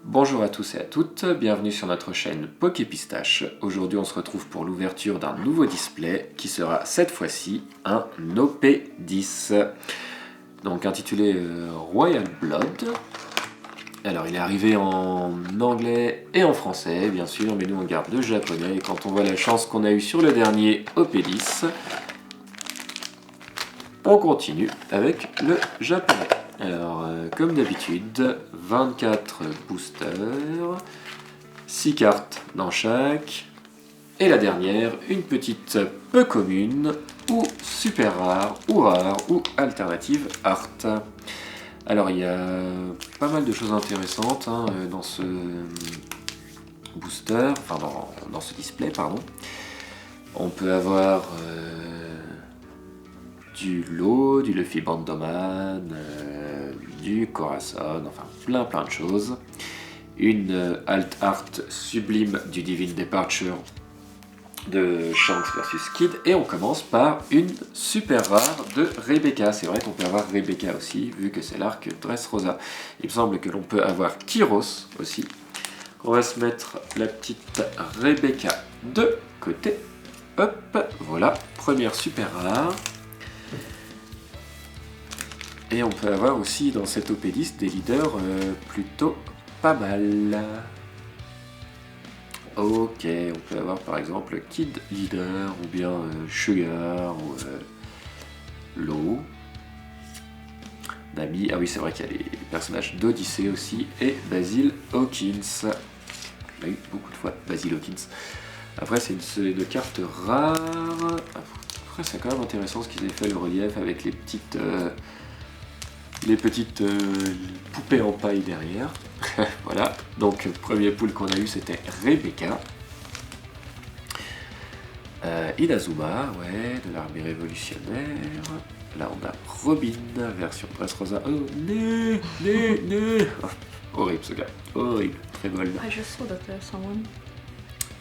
Bonjour à tous et à toutes, bienvenue sur notre chaîne Poképistache. Aujourd'hui on se retrouve pour l'ouverture d'un nouveau display qui sera cette fois-ci un OP10. Donc intitulé Royal Blood. Alors il est arrivé en anglais et en français bien sûr, mais nous on garde le japonais et quand on voit la chance qu'on a eue sur le dernier OP10, on continue avec le japonais. Alors, comme d'habitude, 24 boosters, 6 cartes dans chaque, et la dernière, une petite peu commune, ou super rare, ou alternative art. Alors, il y a pas mal de choses intéressantes dans ce booster, enfin dans ce display, pardon. On peut avoir du Lowe, du Luffy Bandoman, du Corazon, enfin plein de choses. Une alt art sublime du Divine Departure de Shanks versus Kid. Et on commence par une super rare de Rebecca. C'est vrai qu'on peut avoir Rebecca aussi, vu que c'est l'arc Dressrosa. Il me semble que l'on peut avoir Kyros aussi. On va se mettre la petite Rebecca de côté. Hop, voilà, première super rare. Et on peut avoir aussi dans cette OP10 des leaders plutôt pas mal. Ok, on peut avoir par exemple Kid Leader, ou bien Sugar, ou Lowe. Nami, ah oui c'est vrai qu'il y a les personnages d'Odyssée aussi, et Basil Hawkins. On a eu beaucoup de fois Basil Hawkins. Après c'est une carte rare. Après c'est quand même intéressant ce qu'ils aient fait le relief avec les petites poupées en paille derrière. Voilà, donc premier pool qu'on a eu c'était Rebecca. Inazuma, ouais, de l'armée révolutionnaire. Là on a Robin, version Dressrosa. Oh, né. Oh, horrible ce gars, horrible, très bold. I just saw that someone.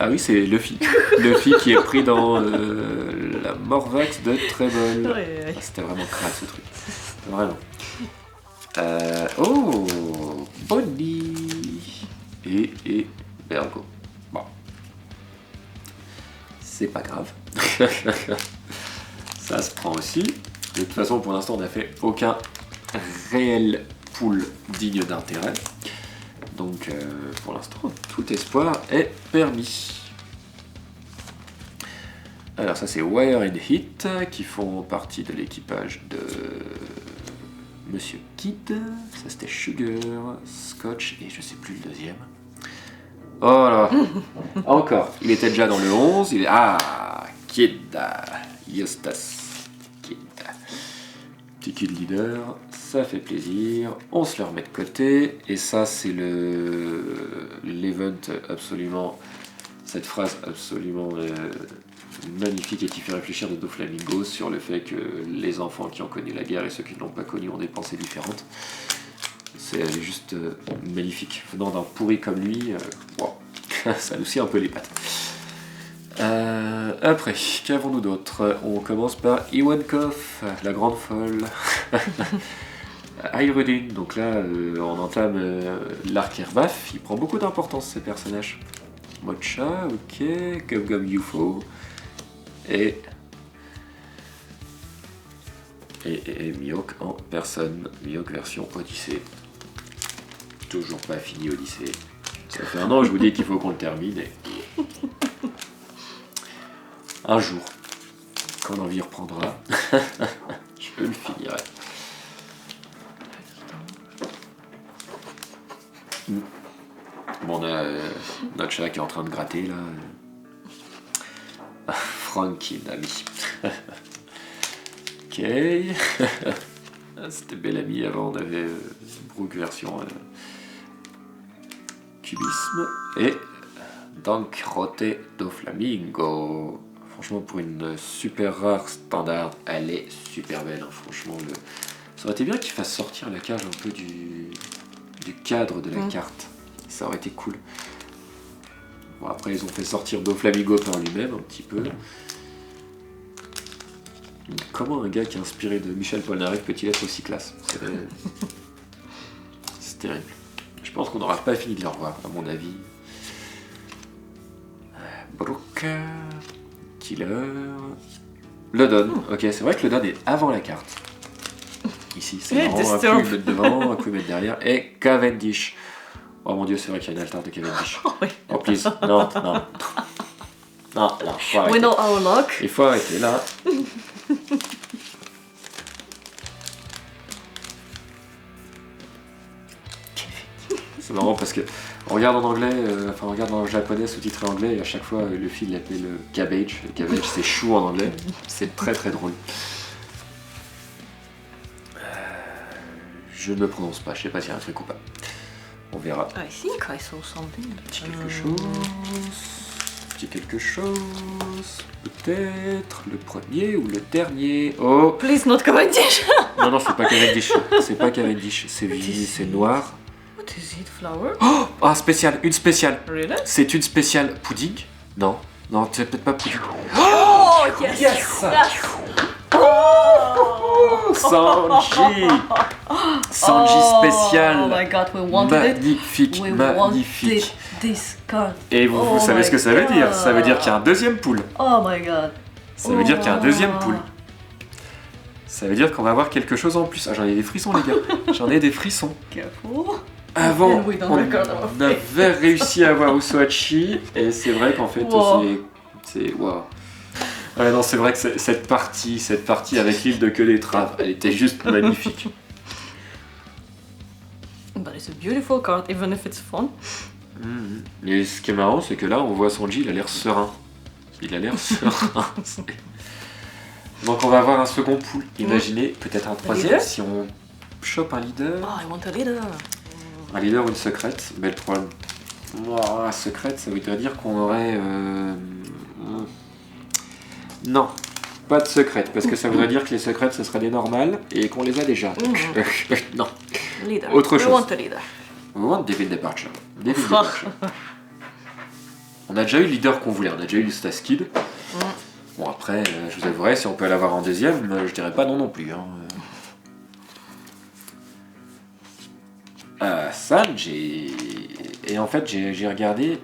Ah oui, c'est Luffy. Luffy qui est pris dans la Morvax de Treble. Ouais. Ah, c'était vraiment crade ce truc. Vraiment. Oh, Bonnie et Bergo. Bon, c'est pas grave. Ça se prend aussi. De toute façon, pour l'instant, on n'a fait aucun réel pool digne d'intérêt. Donc, pour l'instant, tout espoir est permis. Alors, ça, c'est Wire and Hit qui font partie de l'équipage de Monsieur Kid. Ça, c'était Sugar, Scotch et je sais plus le deuxième. Oh là. Encore. Il était déjà dans le 11. Ah, Kid. Eustace. Kid. Petit Kid Leader. Ça fait plaisir. On se le remet de côté. Et ça, c'est l'event absolument... Cette phrase absolument magnifique et qui fait réfléchir de Doflamingo sur le fait que les enfants qui ont connu la guerre et ceux qui ne l'ont pas connue ont des pensées différentes. Elle est juste magnifique. Venant d'un pourri comme lui, wow. Ça nous tire un peu les pattes. Après, qu'avons-nous d'autre? On commence par Iwankov, la grande folle. Hyrule, donc là on entame l'arc Herbaf. Il prend beaucoup d'importance ces personnages. Mocha, ok, Gum UFO, et Mihawk en personne. Mihawk version Odyssée. Toujours pas fini Odyssée. Ça fait un an, je vous dis qu'il faut qu'on le termine. Et... un jour, quand l'envie reprendra, je le finirai. Bon, on a notre chat qui est en train de gratter là. Frankie, Nami. Ok. C'était Bellamy avant, on avait Brooke version cubisme. Et Dankrote do Flamingo. Franchement, pour une super rare standard, elle est super belle. Franchement, ça aurait été bien qu'il fasse sortir la cage un peu du cadre de la carte. Ça aurait été cool. Bon, après, ils ont fait sortir Doflamingo par lui-même un petit peu. Comment un gars qui est inspiré de Michel Polnareff peut-il être aussi classe? C'est terrible. Je pense qu'on n'aura pas fini de le revoir, à mon avis. Brooke, Killer, Ludon. Ok, c'est vrai que Ludon est avant la carte. Ici, c'est marrant, un coup ils mettent devant, un coup ils mettent derrière. Et Cavendish. Oh mon dieu, c'est vrai qu'il y a une altare de Cavendish. Oh, oui. Oh please, non, non. Non, non, faut arrêter. We know our luck. Il faut arrêter là. C'est marrant parce que on regarde en anglais, enfin on regarde en japonais sous-titré anglais et à chaque fois le fil l'appelle cabbage. Le cabbage c'est chou en anglais. C'est très très drôle. Je ne me prononce pas, je sais pas s'il y a un truc ou pas. On verra. I think I saw something. Petit quelque chose. Petit quelque chose. Peut-être le premier ou le dernier. Oh! Please not Cavendish. Non, non, c'est pas Cavendish. C'est pas Cavendish. C'est noir. What is it, flower? Oh! Ah, spécial, une spéciale. Really? C'est une spéciale pudding? Non. Non, c'est peut-être pas pudding. Oh, yes! Yes! Oh! Sanji! Sanji spécial! Oh my god, we wanted Magnifique, it. We magnifique. wanted this card. Et vous, Oh vous savez my ce que ça veut dire? Ça veut dire God. qu'il y a un deuxième pool. Oh my god. Ça veut dire qu'il y a un deuxième Oh. pool. Ça veut dire qu'on va avoir quelque chose en plus. Ah, j'en ai des frissons, les gars. J'en ai des frissons. Careful. Avant, And we don't on record our avait réussi à avoir Usohachi. Et c'est vrai qu'en fait, Wow. c'est... Waouh. Ouais, non, c'est vrai que cette partie avec l'île de queue d'étrave, elle était juste magnifique. But it's a beautiful card, even if it's fun. Et ce qui est marrant, c'est que là, on voit Sanji, il a l'air serein. Il a l'air serein. Donc on va avoir un second pool. Imaginez, peut-être un troisième leader si on chope un leader. Oh, I want a leader. Un leader ou une secrète. Mais le problème... Ouah, secrète, ça voudrait dire qu'on aurait... Non, pas de secrète, parce que ça voudrait dire que les secrètes, ce serait des normales et qu'on les a déjà. Donc, non. Leader. Autre We chose. want a leader. On want David Departure. David Departure. On a déjà eu le leader qu'on voulait, on a déjà eu le Staskid. Bon, après, je vous avouerai, si on peut l'avoir en deuxième, je dirais pas non non plus. Hein. Sanji. Et en fait, j'ai regardé,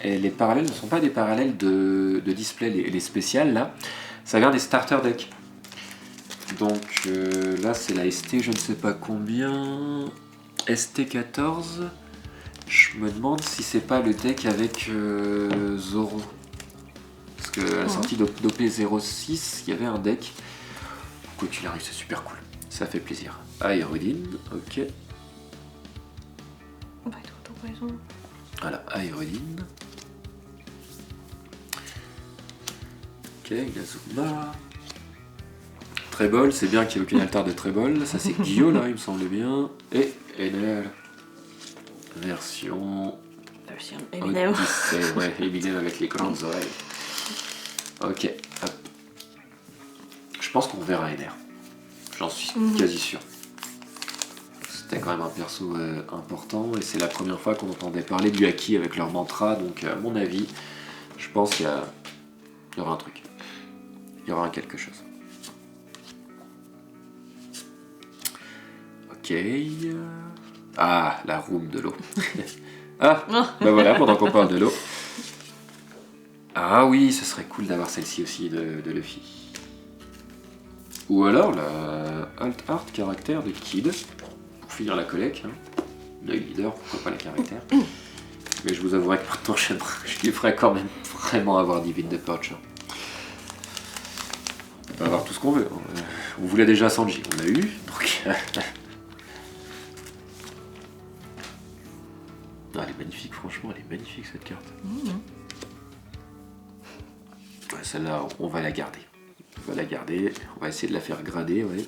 et les parallèles ne sont pas des parallèles de display, les spéciales là, ça vient des starter decks. Donc là c'est la ST je ne sais pas combien, ST14, je me demande si c'est pas le deck avec Zoro. Parce que à la sortie d'OP06, il y avait un deck. Quoi qu'il arrive, c'est super cool, ça fait plaisir. Aerodine, ok. Voilà, Aerodine. Ok, Inazuma. Trébol, c'est bien qu'il n'y ait aucune altare de Trébol. Ça c'est Gyo là, il me semble bien. Et Enel. Version Eminem. Odyssey. Ouais, Eminem avec les grandes oreilles. Ok, hop. Je pense qu'on verra Ener. J'en suis quasi sûr. C'était quand même un perso important et c'est la première fois qu'on entendait parler du Haki avec leur mantra, donc à mon avis, je pense qu'il y aura un truc. Il y aura un quelque chose. Ok. Ah, la room de l'eau. Ah, bah voilà, pendant qu'on parle de l'eau. Ah oui, ce serait cool d'avoir celle-ci aussi de Luffy. Ou alors la Alt Art caractère de Kid. Finir la collecte, hein. L'œil leader, pourquoi pas les caractères. Mais je vous avouerai que maintenant je kifferais quand même vraiment avoir Divine Departure. On peut avoir tout ce qu'on veut. Hein. On voulait déjà Sanji, on a eu, donc... Ah, elle est magnifique, franchement, elle est magnifique cette carte. Ouais, celle-là, on va la garder. On va la garder, on va essayer de la faire grader, ouais.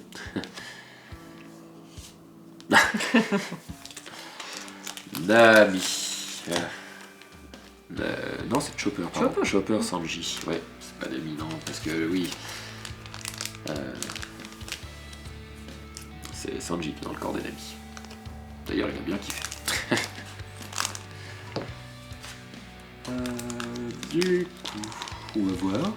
Nami. Non, c'est Chopper, pardon. Chopper Sanji. Ouais, c'est pas Nami, non, parce que oui. C'est Sanji qui est dans le corps des Nami. D'ailleurs, il a bien kiffé. Du coup, on va voir.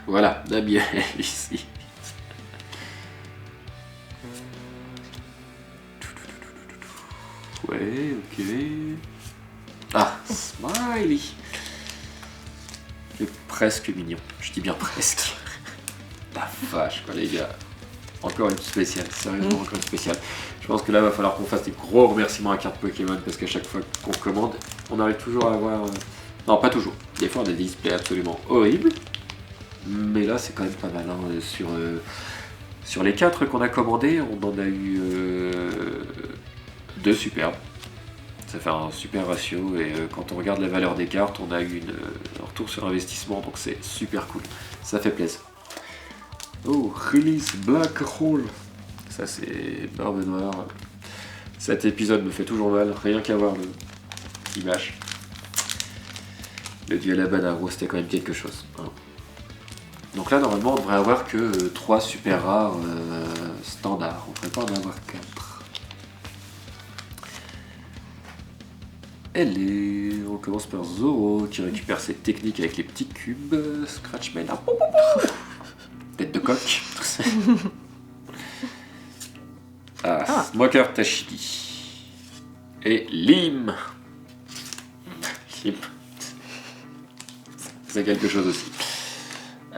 Voilà, Nami est ici. Ouais, ok. Ah, Smiley. C'est presque mignon. Je dis bien presque. La vache, quoi, les gars. Encore une spéciale, sérieusement, encore une spéciale. Je pense que là, il va falloir qu'on fasse des gros remerciements à carte Pokémon parce qu'à chaque fois qu'on commande, on arrive toujours à avoir. Non, pas toujours. Des fois, on a des displays absolument horribles. Mais là, c'est quand même pas mal. Hein. Sur les 4 qu'on a commandés, on en a eu 2 superbes. Ça fait un super ratio et quand on regarde la valeur des cartes, on a eu un retour sur investissement, donc c'est super cool. Ça fait plaisir. Oh, Release Black Hole. Ça c'est Barbe Noire. Cet épisode me fait toujours mal, rien qu'à voir l'image. Le duel à Banaro, c'était quand même quelque chose. Hein. Donc là, normalement, on devrait avoir que 3 super rares standards. On ne devrait pas en avoir 4. On commence par Zoro qui récupère ses techniques avec les petits cubes. Scratchman. Tête de coq. Smoker Tashigi. Et Lim. Lim. C'est quelque chose aussi.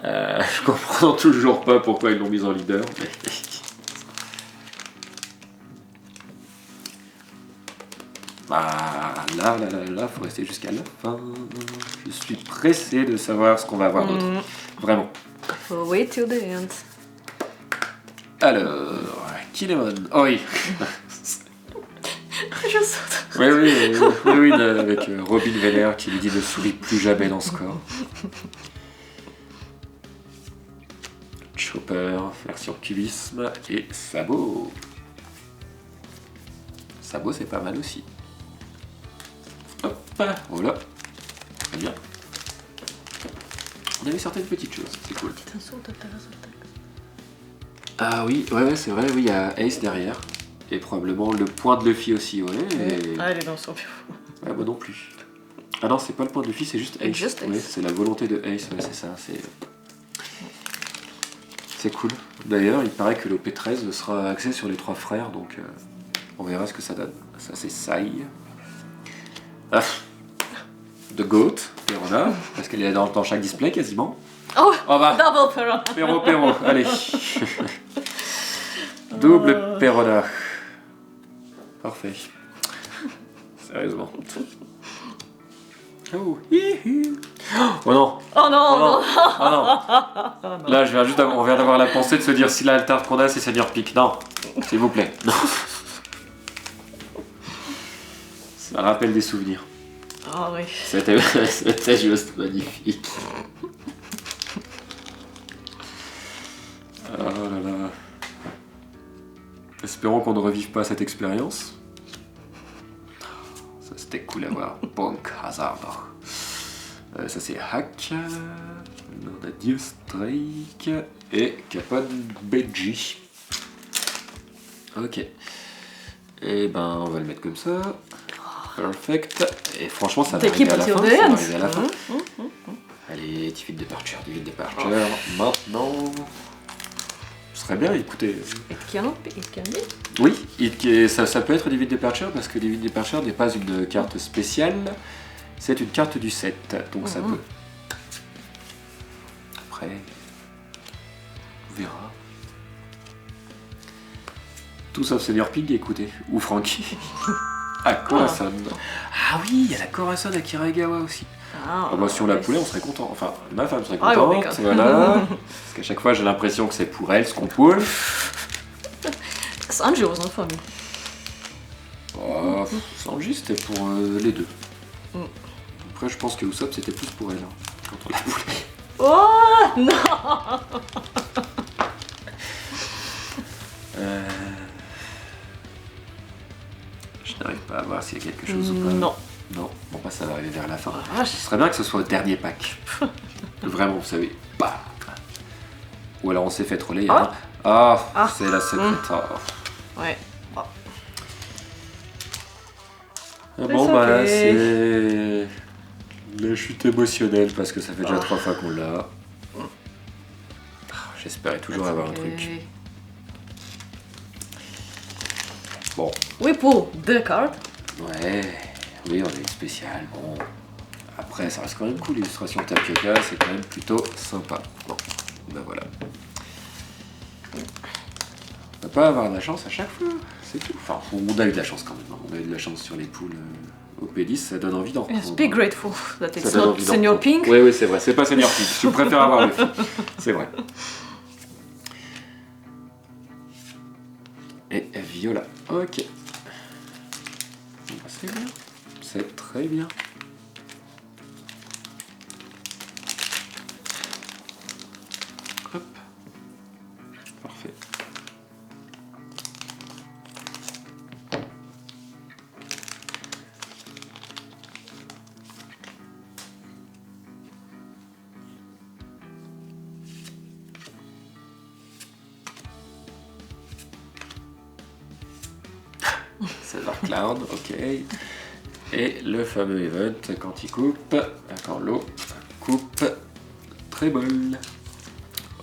Je comprends toujours pas pourquoi ils l'ont mise en leader. Mais... là, faut rester jusqu'à la fin. Je suis pressé de savoir ce qu'on va avoir d'autre. Vraiment. Faut wait till the end. Alors, Kinemon. Oh oui. Je saute. Oui, avec Robin Veller qui lui dit ne souris plus jamais dans ce corps. Chopper, version cubisme et Sabot. Sabot, c'est pas mal aussi. Hop, voilà. Très bien. On avait certaines petites choses, c'est cool. Ah oui, ouais, c'est vrai, oui, il y a Ace derrière. Et probablement le point de Luffy aussi, ouais. Et... Ah, elle est dans son bureau. Ouais, moi non plus. Ah non, c'est pas le point de Luffy, c'est juste Ace. Juste Ace. Ouais, c'est la volonté de Ace, ouais, c'est ça. C'est cool. D'ailleurs, il paraît que l'OP13 sera axé sur les 3 frères, donc on verra ce que ça donne. Ça, c'est Sai. Ah, The Goat, Perona, parce qu'elle est dans chaque display quasiment. Oh, bah, double Perona. Perro, allez. Double Perona. Parfait. Sérieusement. Oh, hihi. Oh non. Oh non, non. Oh non. Là, on vient d'avoir la pensée de se dire si la carte qu'on a, c'est Seigneur Pique. Non, s'il vous plaît. Non. Ça rappelle des souvenirs. Oh oui. C'était juste magnifique. Oh là là. Espérons qu'on ne revive pas cette expérience. Ça c'était cool à voir. Punk Hazard. Ça c'est Hack. On a Dio-Strike et Capone Beji. Ok. Et ben on va le mettre comme ça. Perfect. Et franchement ça va arriver à la fin. Ça va arriver à la fin. Allez, Divine Departure. Maintenant. Ce serait bien, écoutez. It can be. Oui, ça peut être Divine Departure parce que Divine Departure n'est pas une carte spéciale, c'est une carte du set, donc ça peut. Après, on verra. Tout sauf Seigneur Pig, écoutez, ou Frankie. Ah, Corazon. Ah oui, il y a la Corazon à Kiragawa aussi. Moi, si on la poulait, on serait content. Enfin, ma femme serait contente, voilà. Parce qu'à chaque fois, j'ai l'impression que c'est pour elle ce qu'on poule. Sanji was not for me. Oh, Sanji, c'était pour les deux. Après, je pense que Usopp, c'était plus pour elle, hein, quand on l'a poulé. Oh non. Je n'arrive pas à voir s'il y a quelque chose ou pas. Non. Non, bon bah ça va arriver vers la fin. Ah, Ce serait bien que ce soit le dernier pack. Vraiment, vous savez. Bah. Ou alors on s'est fait troller. Oh. Hein. C'est la secrète. Ouais. Oh. Bon bah là c'est la chute émotionnelle parce que ça fait déjà 3 fois qu'on l'a. J'espérais toujours avoir un truc. Bon. We pull the card. Ouais, oui, on a une spéciale, bon. Après, ça reste quand même cool, l'illustration Tapioca, c'est quand même plutôt sympa. Bon, ben voilà. On va pas avoir de la chance à chaque fois, c'est tout. Enfin, on a eu de la chance quand même, hein. On a eu de la chance sur les poules au P10, ça donne envie d'en reprendre. Yes, be grateful that Ça it's donne not envie d'en Senior reprendre. Pink. Oui, c'est vrai, c'est pas Senior Pink, je préfère avoir le fil, c'est vrai. Et Viola, ok. C'est bien, c'est très bien. Hop, parfait. C'est Dark Cloud, ok. Et le fameux event quand il coupe, quand l'eau coupe, très bol.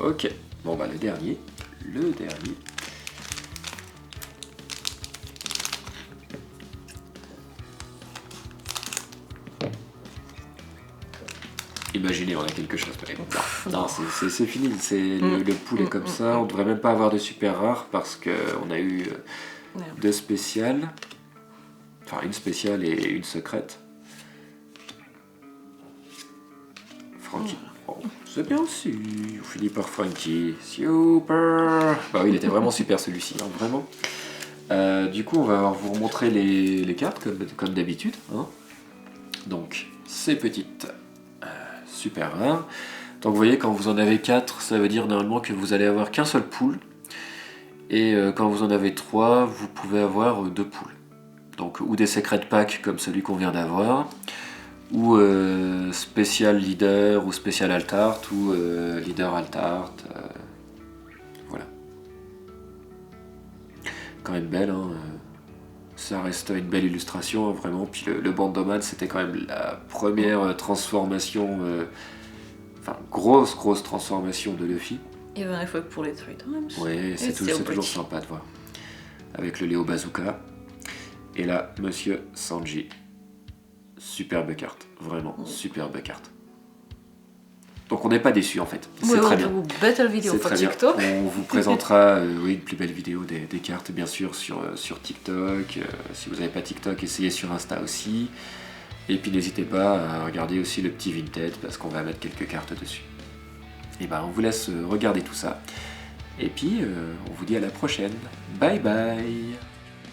Ok, bon bah le dernier. Imaginez, on a quelque chose. Non, c'est fini, le pool est comme ça, on devrait même pas avoir de super rare parce qu'on a eu deux spéciales. Enfin, une spéciale et une secrète. Frankie. Oh, c'est bien aussi. On finit par Frankie. Super. Bah oui, il était vraiment super celui-ci, hein, vraiment. Du coup, on va vous remontrer les cartes comme d'habitude. Hein. Donc, ces petites super rares. Donc, vous voyez, quand vous en avez 4, ça veut dire normalement que vous allez avoir qu'un seul pool. Et quand vous en avez 3, vous pouvez avoir 2 pools. Donc, ou des secret packs comme celui qu'on vient d'avoir, ou spécial leader, ou spécial altart, ou leader altart. Voilà. Quand même belle, hein. Ça reste une belle illustration, hein, vraiment. Puis le Bandoman, c'était quand même la première transformation, enfin, grosse transformation de Luffy. Even if we pull it 3 times. Ouais, c'est toujours sympa de voir. Avec le Léo Bazooka. Et là, Monsieur Sanji. Superbe carte, vraiment, superbe carte. Donc on n'est pas déçus en fait, c'est très bien. C'est très bien. TikTok. On vous présentera oui, une plus belle vidéo des cartes bien sûr sur TikTok. Si vous n'avez pas TikTok, essayez sur Insta aussi. Et puis n'hésitez pas à regarder aussi le petit Vinted parce qu'on va mettre quelques cartes dessus. Et ben on vous laisse regarder tout ça. Et puis on vous dit à la prochaine. Bye bye.